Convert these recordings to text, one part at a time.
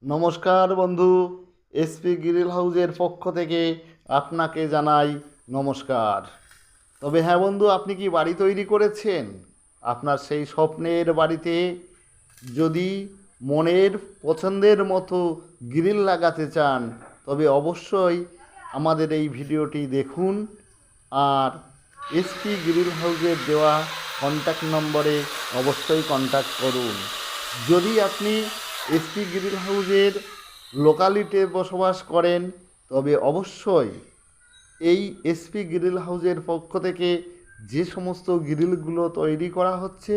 নমস্কার বন্ধু, SP grill হাউজের পক্ষ থেকে আপনাকে জানাই নমস্কার। তবে হ্যাঁ বন্ধু, আপনি কি বাড়ি তৈরি করেছেন? আপনার সেই স্বপ্নের বাড়িতে যদি মনের পছন্দের মতো গ্রিল লাগাতে চান, তবে অবশ্যই আমাদের এই ভিডিওটি দেখুন। আর এসপি গ্রিল হাউজের দেওয়া কন্ট্যাক্ট নম্বরে অবশ্যই কন্ট্যাক্ট করুন। যদি আপনি এসপি গ্রিল হাউজের লোকালিটিতে বসবাস করেন, তবে অবশ্যই এই এসপি গ্রিল হাউজের পক্ষ থেকে যে সমস্ত গ্রিলগুলো তৈরি করা হচ্ছে,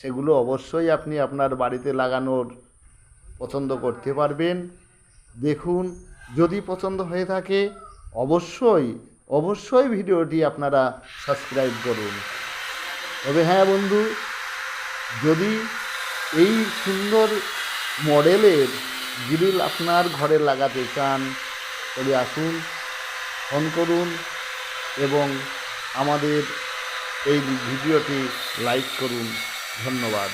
সেগুলো অবশ্যই আপনি আপনার বাড়িতে লাগানোর পছন্দ করতে পারবেন। দেখুন, যদি পছন্দ হয়ে থাকে অবশ্যই অবশ্যই ভিডিওটি আপনারা সাবস্ক্রাইব করুন। তবে হ্যাঁ বন্ধু, যদি এই সুন্দর মডেলের গ্রিল আপনার ঘরে লাগাতে চান, তবে আসুন, ফোন করুন এবং আমাদের এই ভিডিওটি লাইক করুন। ধন্যবাদ।